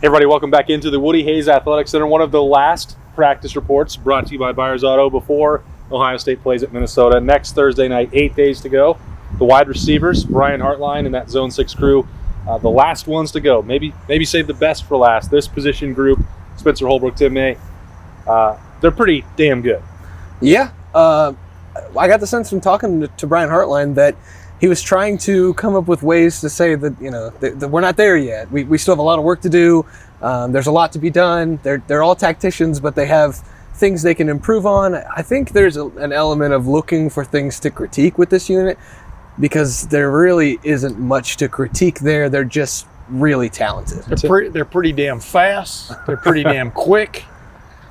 Hey everybody, welcome back into the Woody Hayes Athletic Center. One of the last practice reports brought to you by Byers Auto before Ohio State plays at Minnesota. Next Thursday night, 8 days to go. The wide receivers, Brian Hartline and that Zone 6 crew, the last ones to go. Maybe save the best for last. This position group, Spencer Holbrook, Tim May, they're pretty damn good. Yeah. I got the sense from talking to Brian Hartline that he was trying to come up with ways to say that, that we're not there yet. We still have a lot of work to do. There's a lot to be done. They're all tacticians, but they have things they can improve on. I think there's an element of looking for things to critique with this unit because there really isn't much to critique there. They're just really talented. They're pretty damn fast. They're pretty damn quick.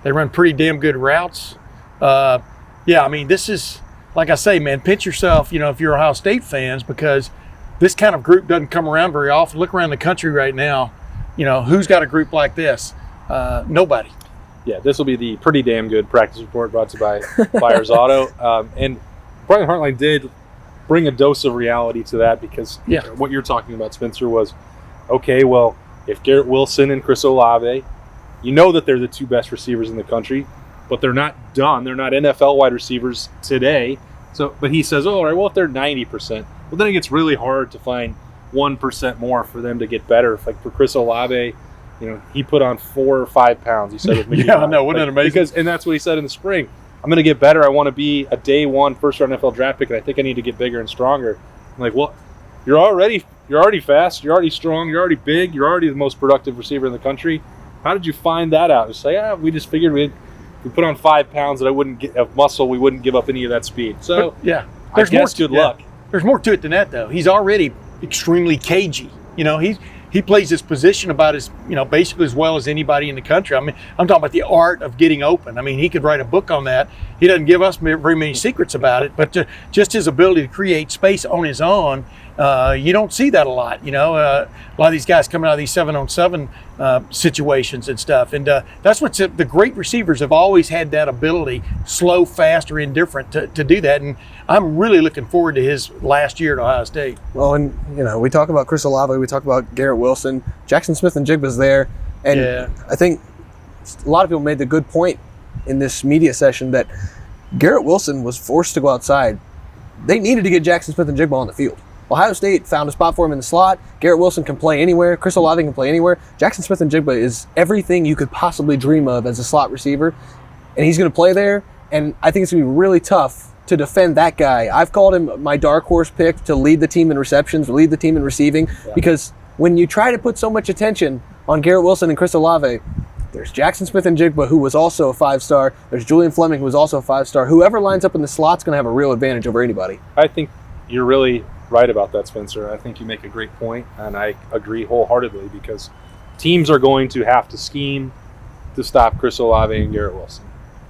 They run pretty damn good routes. This is, like I say, man, pinch yourself, if you're Ohio State fans, because this kind of group doesn't come around very often. Look around the country right now. Who's got a group like this? Nobody. Yeah, this will be the pretty damn good practice report brought to you by Byers Auto. And Brian Hartline did bring a dose of reality to that because what you're talking about, Spencer, was, okay, well, if Garrett Wilson and Chris Olave, that they're the two best receivers in the country, but they're not done. They're not NFL wide receivers today. But he says, all right, well, if they're 90%, well, then it gets really hard to find 1% more for them to get better. Like for Chris Olave, he put on 4 or 5 pounds. He said, I know, wasn't it amazing? And that's what he said in the spring. I'm going to get better. I want to be a day one first-round NFL draft pick, and I think I need to get bigger and stronger. I'm like, well, you're already fast. You're already strong. You're already big. You're already the most productive receiver in the country. How did you find that out? Just say, we just figured we put on 5 pounds that I wouldn't get of muscle. We wouldn't give up any of that speed. So there's good luck. There's more to it than that, though. He's already extremely cagey. He plays his position about as basically as well as anybody in the country. I mean, I'm talking about the art of getting open. I mean, he could write a book on that. He doesn't give us very many secrets about it, but just his ability to create space on his own. You don't see that a lot. A lot of these guys coming out of these 7-on-7 situations and stuff. And that's what the great receivers have always had, that ability, slow, fast, or indifferent, to do that. And I'm really looking forward to his last year at Ohio State. Well, and we talk about Chris Olave, we talk about Garrett Wilson, Jackson Smith-Njigba's there. And I think a lot of people made the good point in this media session that Garrett Wilson was forced to go outside. They needed to get Jackson Smith-Njigba on the field. Ohio State found a spot for him in the slot. Garrett Wilson can play anywhere. Chris Olave can play anywhere. Jackson Smith-Njigba is everything you could possibly dream of as a slot receiver, and he's going to play there. And I think it's going to be really tough to defend that guy. I've called him my dark horse pick to lead the team in receptions, lead the team in receiving, because when you try to put so much attention on Garrett Wilson and Chris Olave, there's Jackson Smith-Njigba, who was also a 5-star. There's Julian Fleming, who was also a 5-star. Whoever lines up in the slot's going to have a real advantage over anybody. I think you're really right about that, Spencer. I think you make a great point, and I agree wholeheartedly because teams are going to have to scheme to stop Chris Olave and Garrett Wilson.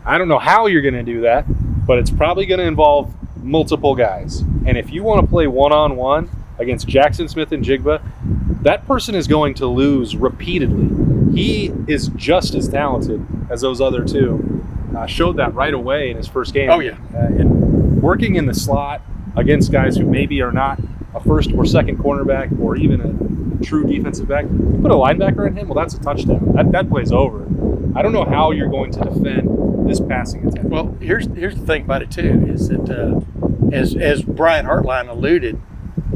I don't know how you're going to do that, but it's probably going to involve multiple guys. And if you want to play one-on-one against Jackson Smith-Njigba, that person is going to lose repeatedly. He is just as talented as those other two. Showed that right away in his first game. Oh, yeah. And working in the slot against guys who maybe are not a first or second cornerback or even a true defensive back. You put a linebacker in him, well, that's a touchdown. That play's over. I don't know how you're going to defend this passing attack. Well, here's the thing about it, too, is that as Brian Hartline alluded,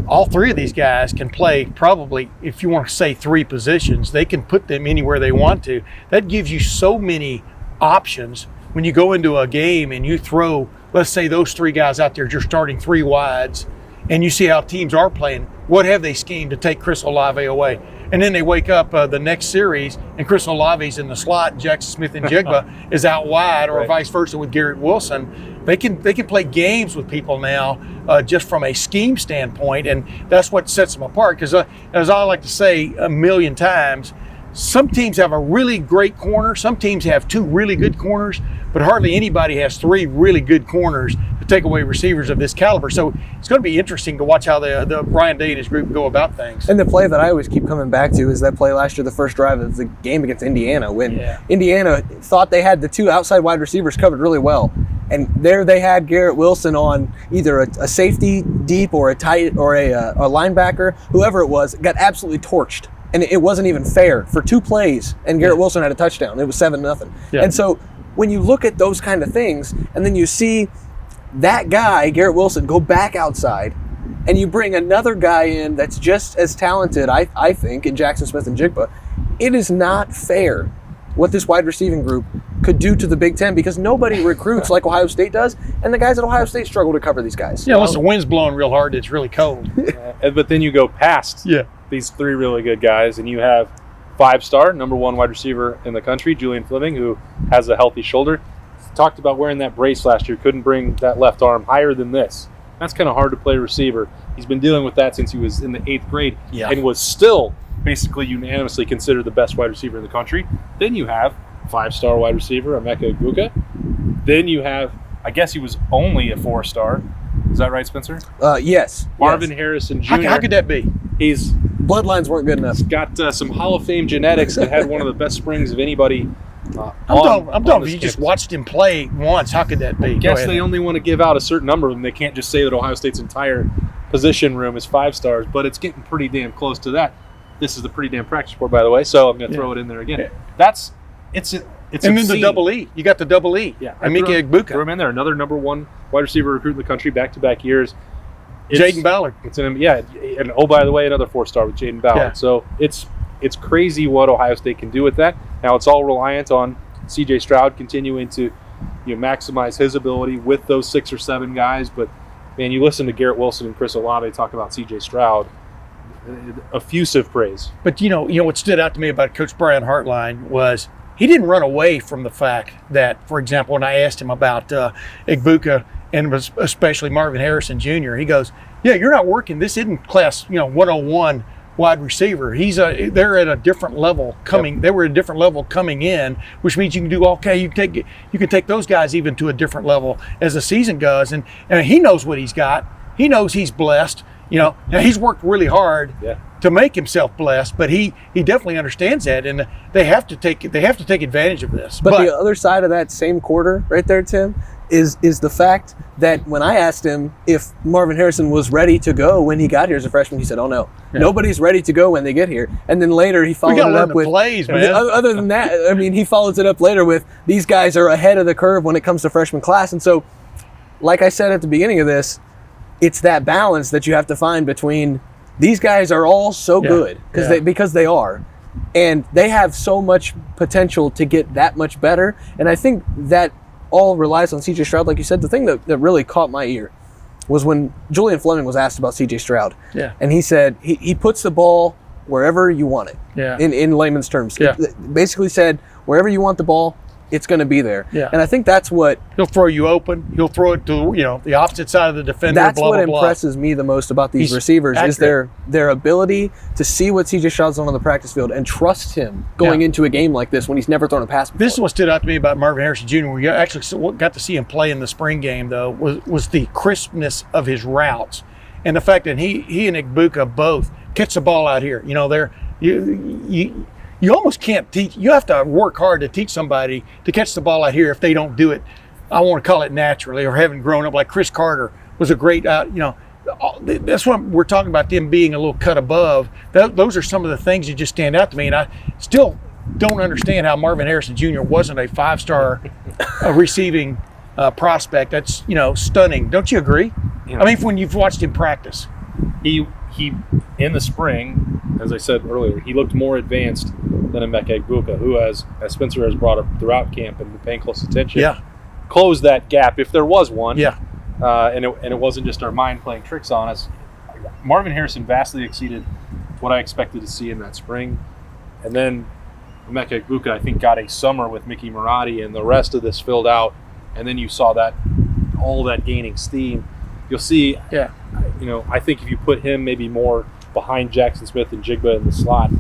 all three of these guys can play probably, if you want to say 3 positions, they can put them anywhere they want to. That gives you so many options when you go into a game and you throw, let's say, those 3 guys out there, you're starting 3 wides, and you see how teams are playing. What have they schemed to take Chris Olave away? And then they wake up the next series, and Chris Olave's in the slot, and Jackson Smith-Njigba is out wide, or vice versa with Garrett Wilson. They can play games with people now just from a scheme standpoint, and that's what sets them apart. Because as I like to say a million times, some teams have a really great corner. Some teams have 2 really good corners, but hardly anybody has 3 really good corners to take away receivers of this caliber. So it's going to be interesting to watch how the Brian Day and his group go about things. And the play that I always keep coming back to is that play last year, the first drive of the game against Indiana, when Indiana thought they had the 2 outside wide receivers covered really well. And there they had Garrett Wilson on either a safety deep or a tight or a linebacker, whoever it was, got absolutely torched. and it wasn't even fair for 2 plays, and Garrett Wilson had a touchdown. It was 7-0. Yeah. And so when you look at those kind of things, and then you see that guy, Garrett Wilson, go back outside, and you bring another guy in that's just as talented, I think, in Jackson Smith and Jigba, it is not fair what this wide receiving group could do to the Big Ten, because nobody recruits like Ohio State does, and the guys at Ohio State struggle to cover these guys. Yeah, unless the wind's blowing real hard, it's really cold. But then you go past these 3 really good guys, and you have 5-star, number 1 wide receiver in the country, Julian Fleming, who has a healthy shoulder. Talked about wearing that brace last year, couldn't bring that left arm higher than this. That's kind of hard to play receiver. He's been dealing with that since he was in the 8th grade and was still basically unanimously considered the best wide receiver in the country. Then you have 5-star wide receiver, Emeka Egbuka. Then you have, I guess he was only a 4-star. Is that right, Spencer? Yes. Marvin Harrison Jr. How could that be? He's bloodlines weren't good enough. He's got some Hall of Fame genetics and had one of the best springs of anybody. I'm talking if you just watched him play once. How could that be? I guess they only want to give out a certain number of them. They can't just say that Ohio State's entire position room is 5-stars, but it's getting pretty damn close to that. This is the pretty damn practice report, by the way, so I'm going to throw it in there again. It's and obscene. then the double E. You got the double E. Yeah, Emeka Egbuka. Throw him in there. Another number 1 wide receiver recruit in the country, back-to-back years. Jaden Ballard. It's and by the way, another 4-star with Jaden Ballard. Yeah. So it's crazy what Ohio State can do with that. Now it's all reliant on C.J. Stroud continuing to maximize his ability with those 6 or 7 guys. But man, you listen to Garrett Wilson and Chris Olave talk about C.J. Stroud, effusive praise. But you know what stood out to me about Coach Brian Hartline was he didn't run away from the fact that, for example, when I asked him about Egbuka and especially Marvin Harrison Jr., he goes, "Yeah, you're not working. This isn't class 101 wide receiver. They're at a different level coming. They were at a different level coming in, which means you can do okay. You can take those guys even to a different level as the season goes. And he knows what he's got. He knows he's blessed. Now he's worked really hard to make himself blessed, but he definitely understands that, and they have to take advantage of this. But the other side of that same quarter right there, Tim, is the fact that when I asked him if Marvin Harrison was ready to go when he got here as a freshman, he said, "Oh no, nobody's ready to go when they get here." And then later he followed it up with plays, man. Other than that, I mean, he follows it up later with these guys are ahead of the curve when it comes to freshman class. And so, like I said at the beginning of this, it's that balance that you have to find between these guys are all so good because they are, and they have so much potential to get that much better. And I think that all relies on C.J. Stroud. Like you said, the thing that really caught my ear was when Julian Fleming was asked about C.J. Stroud. Yeah. And he said he puts the ball wherever you want it. Yeah. In layman's terms. Yeah. Basically said, wherever you want the ball, it's going to be there. Yeah. And I think that's what he'll throw you open. He'll throw it to the opposite side of the defender. That's blah, what blah, blah. impresses me the most about these receivers is their ability to see what C.J. Stroud's on the practice field and trust him going into a game like this when he's never thrown a pass before. This is what stood out to me about Marvin Harrison Jr. We actually got to see him play in the spring game, though, was the crispness of his routes and the fact that he and Egbuka both catch the ball out here. You almost can't teach. You have to work hard to teach somebody to catch the ball out here if they don't do it. I want to call it naturally or having grown up like Chris Carter was a great, that's what we're talking about, them being a little cut above. Those are some of the things that just stand out to me. And I still don't understand how Marvin Harrison Jr. wasn't a 5-star receiving prospect. That's, stunning. Don't you agree? I mean, when you've watched him practice. He in the spring, as I said earlier, he looked more advanced than Emeka Egbuka, who, as Spencer has brought up throughout camp and been paying close attention, closed that gap if there was one. Yeah. And it wasn't just our mind playing tricks on us. Marvin Harrison vastly exceeded what I expected to see in that spring. And then Emeka Egbuka, I think, got a summer with Mickey Marotti, and the rest of this filled out. And then you saw all that gaining steam. You'll see, I think if you put him maybe more behind Jackson Smith and Jigba in the slot,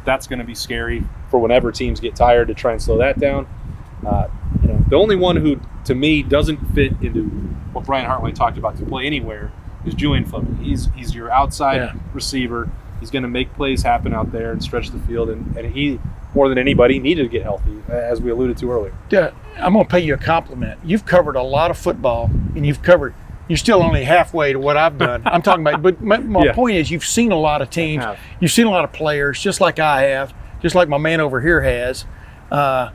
that's going to be scary for whenever teams get tired to try and slow that down. The only one who, to me, doesn't fit into what Brian Hartline talked about to play anywhere is Julian Fleming. He's your outside receiver. He's going to make plays happen out there and stretch the field, and he, more than anybody, needed to get healthy, as we alluded to earlier. I'm going to pay you a compliment. You've covered a lot of football, and you've covered you're still only halfway to what I've done. I'm talking about, but my point is, you've seen a lot of teams, you've seen a lot of players, just like I have, just like my man over here has. Do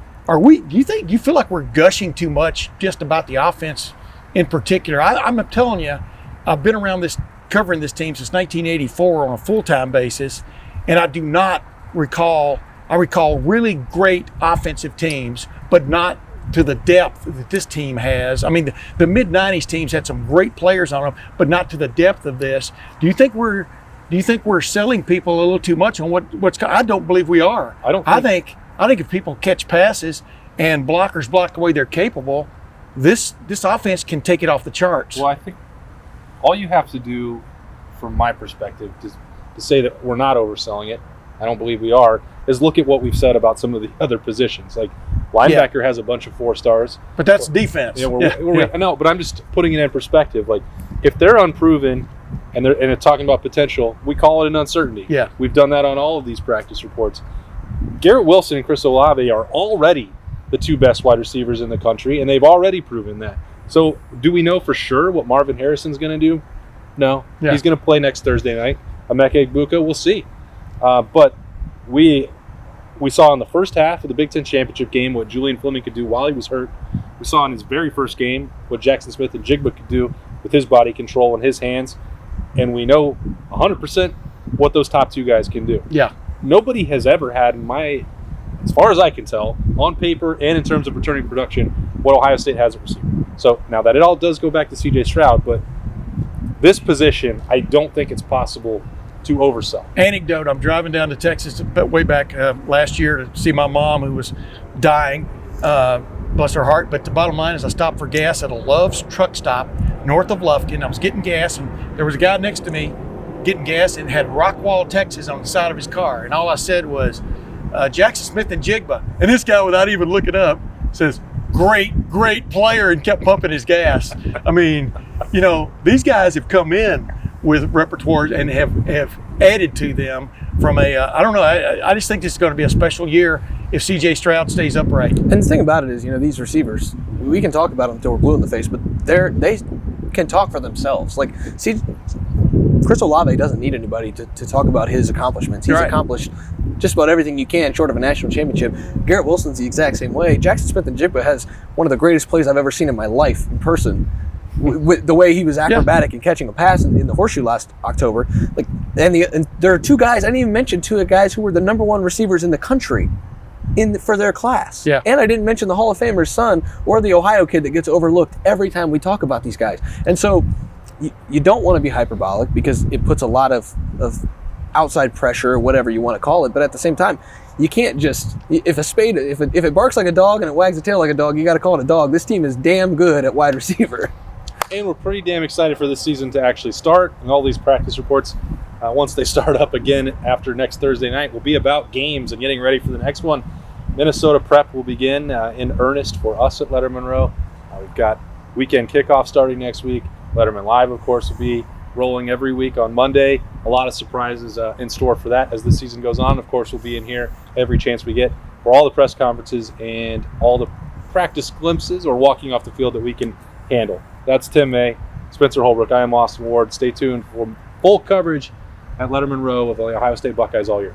you feel like we're gushing too much just about the offense in particular? I'm telling you, I've been around covering this team since 1984 on a full-time basis, and I do not recall. I recall really great offensive teams, but not to the depth that this team has. I mean, the mid-90s teams had some great players on them, but not to the depth of this. Do you think we're selling people a little too much on what's? I don't believe we are. I think if people catch passes and blockers block the way they're capable, this offense can take it off the charts. Well, I think all you have to do, from my perspective, to say that we're not overselling it, I don't believe we are, is look at what we've said about some of the other positions. Like linebacker has a bunch of 4 stars. But that's defense. I know, but I'm just putting it in perspective. Like if they're unproven and they're talking about potential, we call it an uncertainty. Yeah. We've done that on all of these practice reports. Garrett Wilson and Chris Olave are already the 2 best wide receivers in the country, and they've already proven that. So do we know for sure what Marvin Harrison's going to do? No. Yeah. He's going to play next Thursday night. Emeka Egbuka, we'll see. But we saw in the first half of the Big Ten Championship game what Julian Fleming could do while he was hurt. We saw in his very first game what Jackson Smith and Jigba could do with his body control and his hands. And we know 100% what those top 2 guys can do. Yeah. Nobody has ever had, as far as I can tell, on paper and in terms of returning production, what Ohio State has at receiver. So now that it all does go back to C.J. Stroud, but this position, I don't think it's possible to oversell. Anecdote, I'm driving down to Texas way back last year to see my mom, who was dying, bless her heart. But the bottom line is I stopped for gas at a Love's truck stop north of Lufkin. I was getting gas, and there was a guy next to me getting gas and had Rockwall, Texas on the side of his car. And all I said was, Jackson Smith and Jigba. And this guy, without even looking up, says, great player, and kept pumping his gas. I mean, these guys have come in with repertoires and have added to them from I don't know, I just think this is going to be a special year if C.J. Stroud stays upright. And the thing about it is, these receivers, we can talk about them until we're blue in the face, but they can talk for themselves. Like, Chris Olave doesn't need anybody to talk about his accomplishments. He's accomplished just about everything you can short of a national championship. Garrett Wilson's the exact same way. Jackson Smith and Jigba has one of the greatest plays I've ever seen in my life in person. With the way he was acrobatic and catching a pass in the horseshoe last October. And there are 2 guys, I didn't even mention 2 guys who were the number 1 receivers in the country for their class. Yeah. And I didn't mention the Hall of Famer's son or the Ohio kid that gets overlooked every time we talk about these guys. And so you don't want to be hyperbolic because it puts a lot of outside pressure or whatever you want to call it. But at the same time, you can't just, if it barks like a dog and it wags the tail like a dog, you got to call it a dog. This team is damn good at wide receiver. And we're pretty damn excited for this season to actually start. And all these practice reports, once they start up again after next Thursday night, will be about games and getting ready for the next one. Minnesota prep will begin in earnest for us at Lettermen Row. We've got weekend kickoff starting next week. Lettermen Live, of course, will be rolling every week on Monday. A lot of surprises in store for that as the season goes on. Of course, we'll be in here every chance we get for all the press conferences and all the practice glimpses or walking off the field that we can handle. That's Tim May, Spencer Holbrook. I am Austin Ward. Stay tuned for full coverage at Lettermen Row of the Ohio State Buckeyes all year.